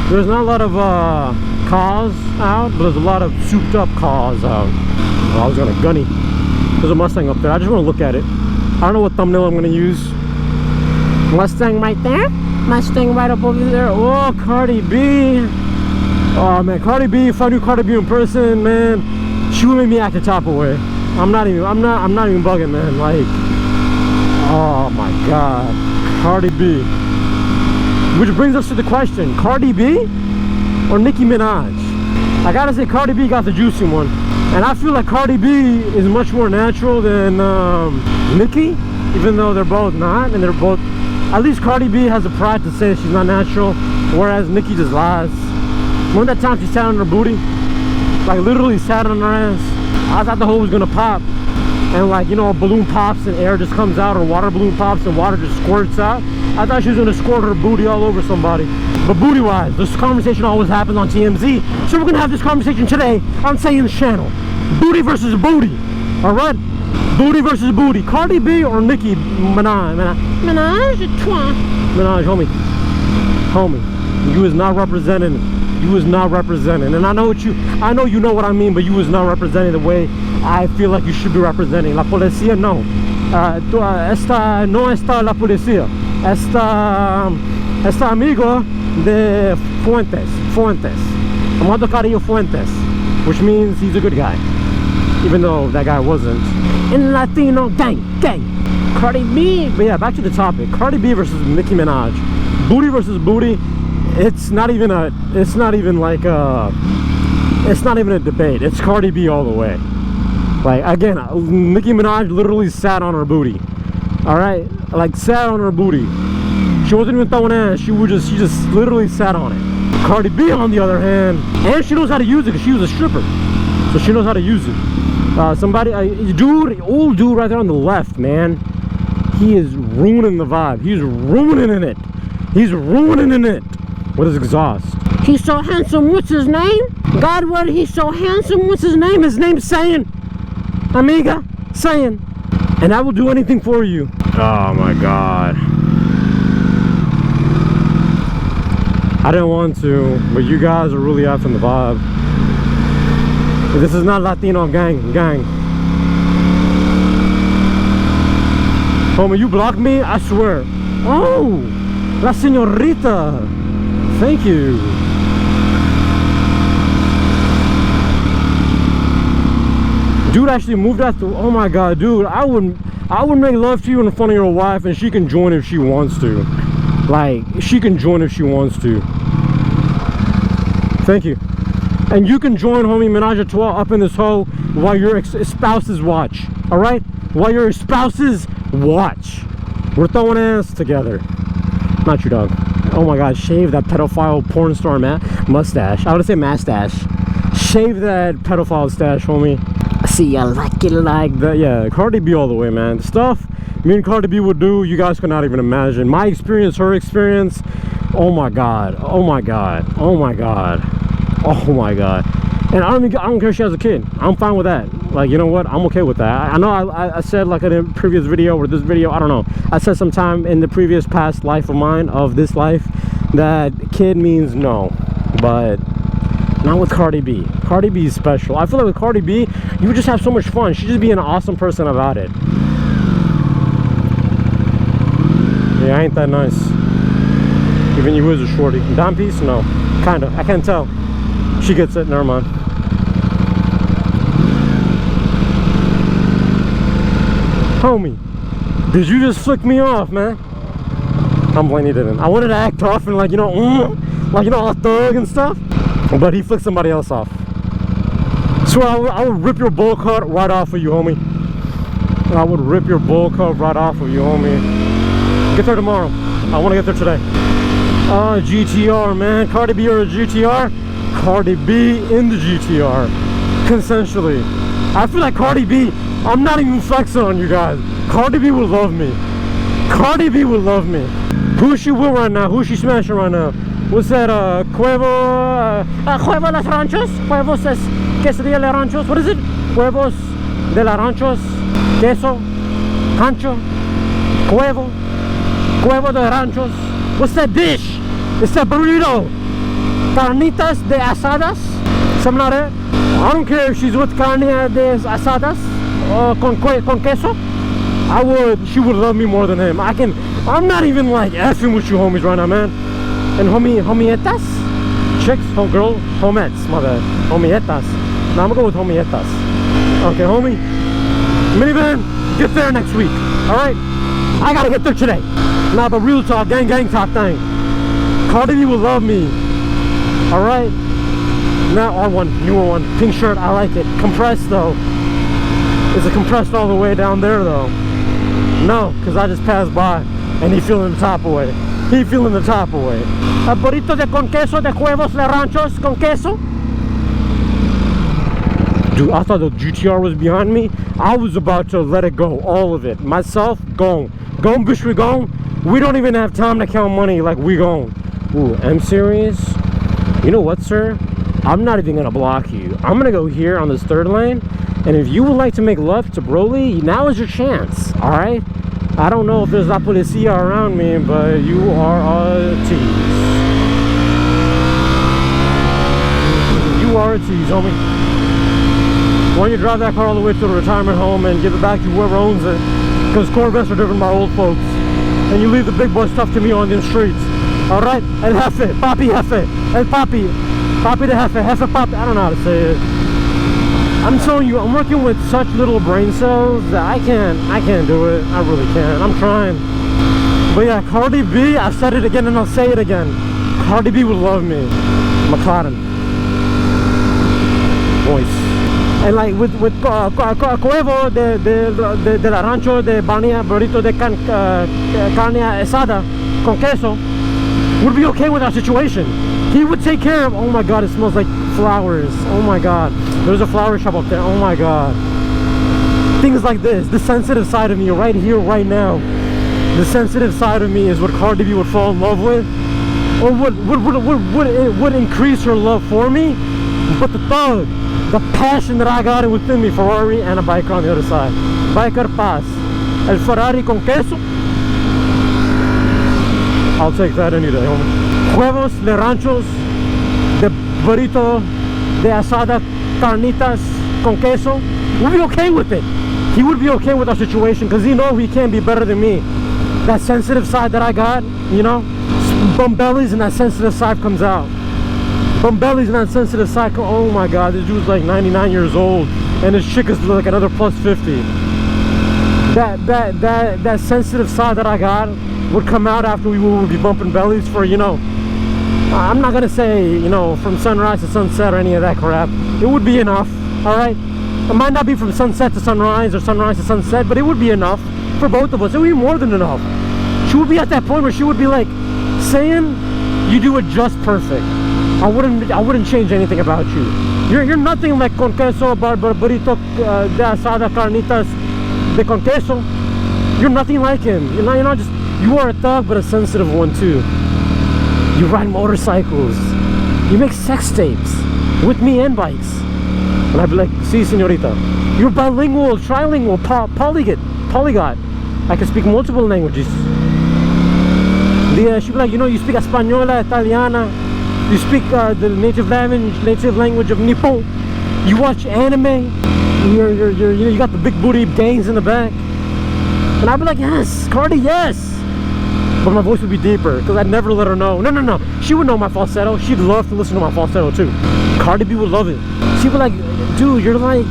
There's not a lot of cars out, but there's a lot of souped up cars out. Oh, I was gonna gunny. There's a Mustang up there. I just want to look at it. I don't know what thumbnail I'm gonna use. Mustang right there. Mustang right up over there. Oh, Cardi B. Oh man, Cardi B. If I knew Cardi B in person, man, she would make me act the top away. I'm not even bugging, man. Like, oh my God, Cardi B. Which brings us to the question: Cardi B or Nicki Minaj? I gotta say, Cardi B got the juicy one, and I feel like Cardi B is much more natural than Nicki, even though they're both not, and they're both. At least Cardi B has the pride to say she's not natural, whereas Nicki just lies. Remember that time she sat on her booty? Like literally sat on her ass. I thought the hole was gonna pop. And like, you know, a balloon pops and air just comes out, or water balloon pops and water just squirts out. I thought she was gonna squirt her booty all over somebody. But booty-wise, this conversation always happens on TMZ. So we're gonna have this conversation today on Sayan's channel. Booty versus booty. Alright? Booty versus booty. Cardi B or Nicki Minaj? Minaj, homie. Homie. You is not representing. You was not representing. And I know you know what I mean, but you was not representing the way I feel like you should be representing. La policía no. Esta no está la policía. Esta amigo de Fuentes. Amado Carrillo Fuentes. Which means he's a good guy. Even though that guy wasn't. In Latino gang. Cardi B. But yeah, back to the topic. Cardi B versus Nicki Minaj. Booty versus booty. It's not even a debate. It's Cardi B all the way. Like, again, Nicki Minaj literally sat on her booty. Alright? Like, sat on her booty. She wasn't even throwing ass. She just literally sat on it. Cardi B, on the other hand, and she knows how to use it because she was a stripper. So she knows how to use it. Old dude right there on the left, man. He is ruining the vibe. He's ruining it. He's ruining it with his exhaust. He's so handsome. What's his name? Godward, he's so handsome. What's his name? His name's Sayan. Amiga, Sayan. And I will do anything for you. Oh my God. I didn't want to, but you guys are really effing the vibe. This is not Latino gang. Homie, you blocked me? I swear. Oh, la señorita. Thank you. Dude actually moved out to. Oh my God, dude. I would make love to you in front of your wife, and she can join if she wants to. Like, she can join if she wants to. Thank you. And you can join homie Menage a Trois up in this hole while your spouses watch. Alright? While your spouses watch. We're throwing ass together. Not you, dog. Oh my God, shave that pedophile porn star mustache. I would say mustache. Shave that pedophile stash, homie. See, I like it like that. Yeah, Cardi B all the way, man. The stuff me and Cardi B would do, you guys could not even imagine. My experience, her experience. Oh my God. Oh my God. Oh my God. Oh my God. And I don't care if she has a kid. I'm fine with that. Like, you know what? I'm okay with that. I know I said, like in a previous video or this video, I don't know. I said sometime in the previous past life of mine, of this life, that kid means no. But not with Cardi B. Cardi B is special. I feel like with Cardi B, you would just have so much fun. She'd just be an awesome person about it. Yeah, ain't that nice. Even you is a shorty. Dime piece? No. Kinda. I can't tell. She gets it. Never mind. Homie, did you just flick me off, man? I'm playing, he didn't. I wanted to act tough and like, you know, all thug and stuff. But he flicked somebody else off. So I would rip your bowl cut right off of you, homie. I would rip your bowl cut right off of you, homie. Get there tomorrow. I want to get there today. GTR, man. Cardi B or a GTR? Cardi B in the GTR. Consensually. I feel like Cardi B, I'm not even flexing on you guys. Cardi B will love me. Cardi B will love me. Who is she with right now? Who is she smashing right now? What's that, Cuevo Las Ranchos? Huevos es quesadilla de ranchos. What is it? Huevos de la ranchos. Queso. Rancho. Cuevo de ranchos. What's that dish? It's that burrito. carnitas de asadas, something like that. I don't care if she's with carne de asadas con queso. She would love me more than him. I'm not even like effing with you homies right now, man. And homietas? Chicks? Homettes, my bad. Homietas. Now I'm gonna go with homietas. Okay, homie. Minivan, get there next week. Alright? I gotta get there today. Now the real talk, gang talk thing. Cardi B will love me. Alright? Now R1, newer one. Pink shirt, I like it. Compressed though. Is it compressed all the way down there though? No, because I just passed by and he feeling the top away. He feeling the top away. A burrito de con queso, de huevos de ranchos con queso. Dude, I thought the GTR was behind me. I was about to let it go, all of it. Myself, gone. Gone, bitch, we gone. We don't even have time to count money like we gone. Ooh, M series. You know what, sir? I'm not even gonna block you. I'm gonna go here on this third lane. And if you would like to make love to Broly, now is your chance, alright? I don't know if there's La Policia around me, but you are a tease. You are a tease, homie. Why don't you drive that car all the way to the retirement home and give it back to whoever owns it? Because Corvettes are driven by old folks. And you leave the big boy stuff to me on the streets. Alright? El Jefe, Papi Jefe, El Papi, Papi de Jefe, Jefe Papi, I don't know how to say it. I'm telling you, I'm working with such little brain cells that I can't do it. I really can't. I'm trying. But yeah, Cardi B, I've said it again and I'll say it again. Cardi B would love me. McLaren. Voice. And like with Cuevo de la Rancho de Bania, burrito de carne asada con queso, would be okay with our situation. He would take care of, oh my god, it smells like flowers. Oh my god. There's a flower shop up there. Oh my god. Things like this. The sensitive side of me right here, right now. The sensitive side of me is what Cardi B would fall in love with. Or would increase her love for me. But the thug, the passion that I got within me, Ferrari and a biker on the other side. Biker Paz. El Ferrari con queso. I'll take that any day, homie. Huevos de ranchos, de burrito, de asada, carnitas con queso. We'll be okay with it. He would be okay with our situation because he knows he can't be better than me. That sensitive side that I got, you know, bum bellies and that sensitive side comes out. Bum bellies and that sensitive side, oh my god, this dude's like 99 years old and his chick is like another plus 50. That sensitive side that I got would come out after we would be bumping bellies for, you know, I'm not gonna say, you know, from sunrise to sunset or any of that crap. It would be enough, alright? It might not be from sunset to sunrise or sunrise to sunset, but it would be enough for both of us. It would be more than enough. She would be at that point where she would be like saying, you do it just perfect. I wouldn't change anything about you. You're nothing like con queso, burrito de asada, carnitas de con queso. You're nothing like him. You're not just, you are a thug, but a sensitive one too. You ride motorcycles. You make sex tapes with me and bikes. And I'd be like, si, señorita. You're bilingual, trilingual, polyglot. I can speak multiple languages. She'd be like, you know, you speak Española, Italiana. You speak the native language of Nippon. You watch anime. You got the big booty gangs in the back. And I'd be like, yes, Cardi, yes. But my voice would be deeper because I'd never let her know. No. She would know my falsetto. She'd love to listen to my falsetto too. Cardi B would love it. She'd be like, dude, you're like,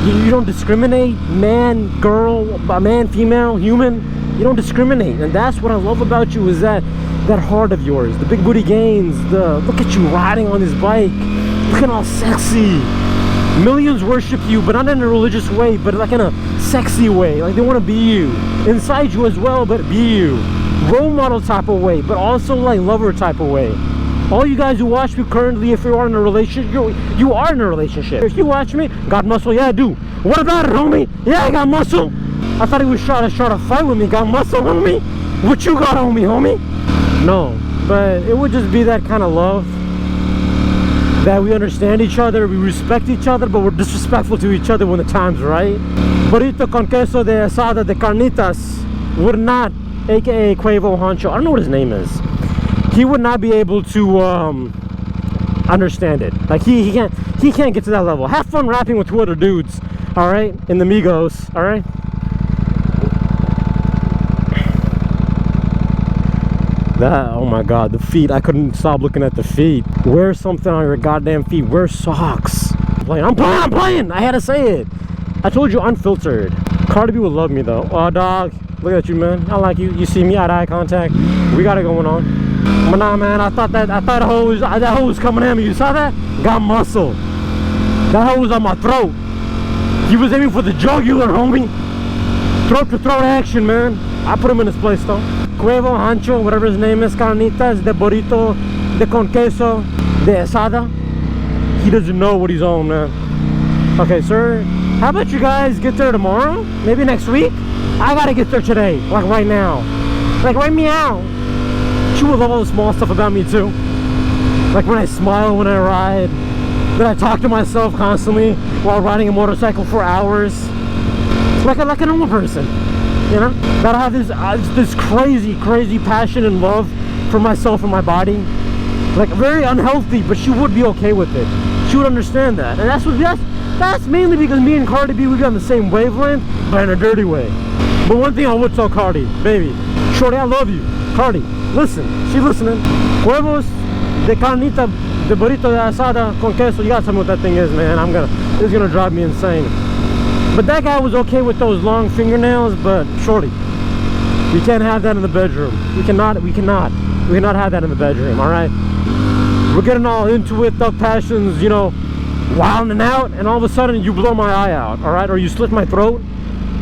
you don't discriminate. Man, girl, man, female, human. You don't discriminate. And that's what I love about you is that heart of yours. The big booty gains. Look at you riding on this bike. Looking all sexy. Millions worship you, but not in a religious way, but like in a sexy way. Like they want to be you. Inside you as well, but be you. Role model type of way, but also like lover type of way. All you guys who watch me currently, if you are in a relationship, you are in a relationship. If you watch me, got muscle, yeah I do. What about it, homie? Yeah, I got muscle. I thought he was trying to fight with me. Got muscle, homie? What you got on me, homie? No, but it would just be that kind of love. That we understand each other, we respect each other, but we're disrespectful to each other when the time's right. Burrito con queso de asada de carnitas would not, aka Quavo Honcho, I don't know what his name is. He would not be able to understand it. Like he can't get to that level. Have fun rapping with 2 other dudes, all right, in the Migos, all right. That, oh my god, the feet, I couldn't stop looking at the feet. Wear something on your goddamn feet. Wear socks. I'm playing. I had to say it. I told you, unfiltered. Cardi B would love me though. Oh dog, look at you, man. I like you. You see me at eye contact. We got it going on. But nah, man, I thought that hoe was coming at me. You saw that? Got muscle. That hoe was on my throat. He was aiming for the jugular, homie. Throat to throat action, man. I put him in his place though. Cuevo, Hancho, whatever his name is, carnitas, de burrito, de con queso, de asada. He doesn't know what he's on, man. Okay, sir, how about you guys get there tomorrow? Maybe next week? I gotta get there today, like right now. Like right meow. She would love all the small stuff about me too. Like when I smile when I ride. Then I talk to myself constantly while riding a motorcycle for hours. Like a normal person. You know, that I have this crazy passion and love for myself and my body, like very unhealthy, but she would be okay with it. She would understand that, and that's mainly because me and Cardi B, we got on the same wavelength, but in a dirty way. But one thing I would tell Cardi, baby, shorty, I love you. Cardi, listen, she listening. Huevos de carnita de burrito de asada con queso. You gotta tell me what that thing is, man. This is gonna drive me insane. But that guy was okay with those long fingernails, but shorty, we can't have that in the bedroom. We cannot have that in the bedroom, all right? We're getting all into it, thug passions, you know, wilding out, and all of a sudden you blow my eye out, all right? Or you slit my throat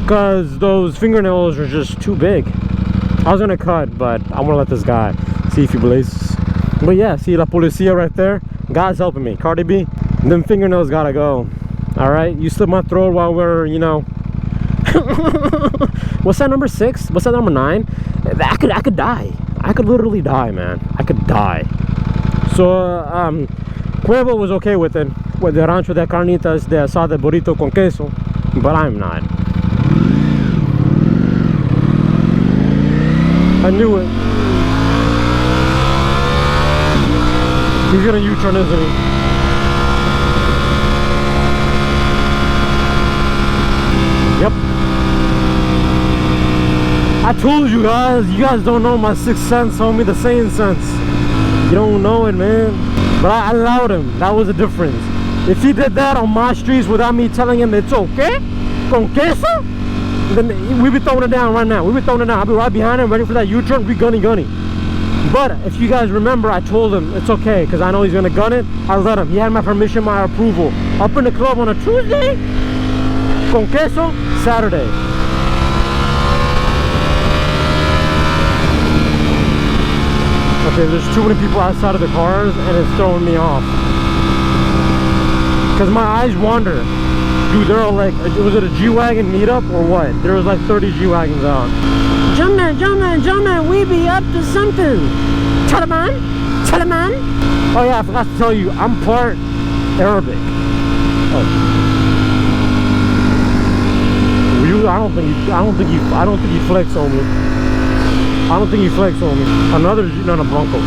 because those fingernails are just too big. I was gonna cut, but I wanna let this guy see if he believes. But yeah, see la policia right there? God's helping me. Cardi B, them fingernails gotta go. All right, you slit my throat while we're, you know, what's that, number 6? What's that, number 9? I could die. I could literally die, man. I could die. So Cuevo was okay with it, with the rancho de carnitas de asada burrito con queso, but I'm not. I knew it. He's gonna U-turn, isn't he? Yep. I told you guys don't know my 6th sense, homie, the same sense. You don't know it, man. But I allowed him. That was the difference. If he did that on my streets without me telling him it's okay, con queso, then we'd be throwing it down right now. We'd be throwing it down. I'll be right behind him, ready for that U-turn. We gunny. But if you guys remember, I told him it's okay, because I know he's gonna gun it. I let him. He had my permission, my approval. Up in the club on a Tuesday, con queso, Saturday. Okay, there's too many people outside of the cars and it's throwing me off. Cause my eyes wander. Dude, they're all like, was it a G-Wagon meetup or what? There was like 30 G-Wagons out. Jumpman, we be up to something. Taliban? Oh yeah, I forgot to tell you, I'm part Arabic. Oh. I don't think you flex on me. I don't think you flex on me. Another Blanco.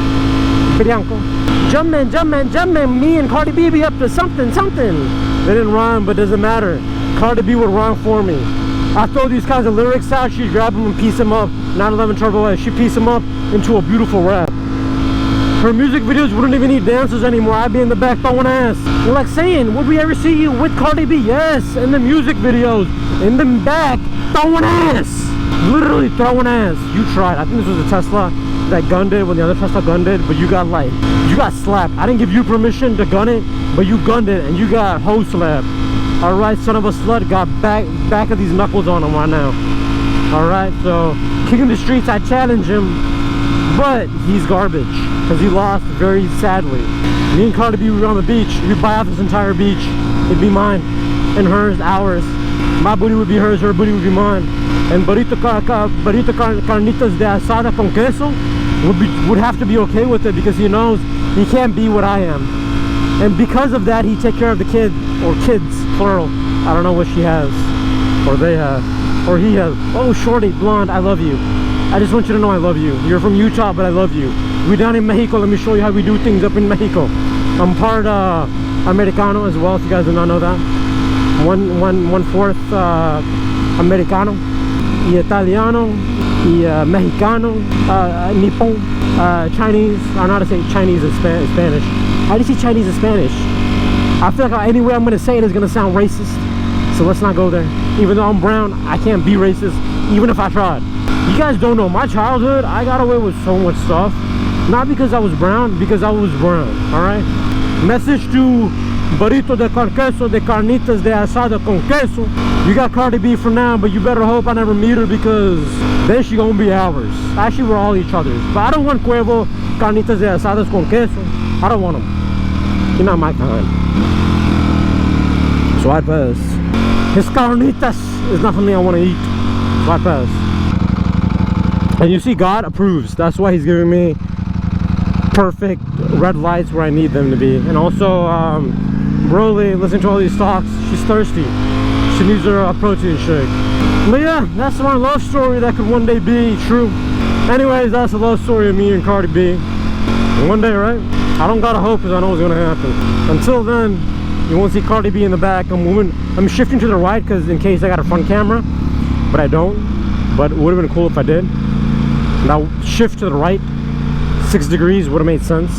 Jumpman, me and Cardi B be up to something. They didn't rhyme, but doesn't matter. Cardi B would rhyme for me. I throw these kinds of lyrics out, she'd grab them and piece them up. 911 Turbo S, she piece them up into a beautiful rap. Her music videos wouldn't even need dancers anymore. I'd be in the back throwing ass. You're like saying, would we ever see you with Cardi B? Yes, in the music videos. In the back, throwing ass. Literally throwing ass. You tried. I think this was a Tesla that gunned it when the other Tesla gunned it, but you got slapped. I didn't give you permission to gun it, but you gunned it and you got hoe slapped. Alright, son of a slut, got back of these knuckles on him right now. Alright, so kicking the streets, I challenge him, but he's garbage because he lost very sadly. Me and Cardi B were on the beach. We'd buy out this entire beach. It'd be mine and hers, ours. My booty would be hers, her booty would be mine. And burrito carnitas de asada con queso would have to be okay with it because he knows he can't be what I am. And because of that, he take care of the kid, or kids, plural. I don't know what she has, or they have, or he has. Oh, shorty, blonde, I love you. I just want you to know I love you. You're from Utah, but I love you. We're down in Mexico. Let me show you how we do things up in Mexico. I'm part Americano as well, if you guys did not know that. One fourth Americano, y Italiano, y Mexicano, Nippon, Chinese. I don't know how to say Chinese in Spanish. How do you say Chinese in Spanish? I feel like any way I'm gonna say it is gonna sound racist, so let's not go there. Even though I'm brown, I can't be racist, even if I tried. You guys don't know my childhood. I got away with so much stuff, not because I was brown, because I was brown. All right. Message to burrito de con queso, de carnitas de asada con queso. You got Cardi B for now, but you better hope I never meet her, because then she gonna be ours. Actually, we're all each other's. But I don't want Cuervo carnitas de asadas con queso. I don't want them. You're not my kind. So I pass. His carnitas is not something I want to eat. So I pass. And you see, God approves. That's why he's giving me perfect red lights where I need them to be. And also, Broly, listening to all these talks, she's thirsty. She needs her protein shake. But yeah, that's my love story that could one day be true. Anyways, that's the love story of me and Cardi B. And one day, right? I don't gotta hope, because I know what's gonna happen. Until then, you won't see Cardi B in the back. I'm shifting to the right because in case I got a front camera, but I don't. But it would have been cool if I did. Now shift to the right 6 degrees would have made sense.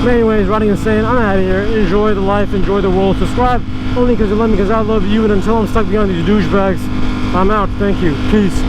But anyways, riding insane, I'm out of here. Enjoy the life, enjoy the world. Subscribe only because you love me, because I love you. And until I'm stuck behind these douchebags, I'm out. Thank you. Peace.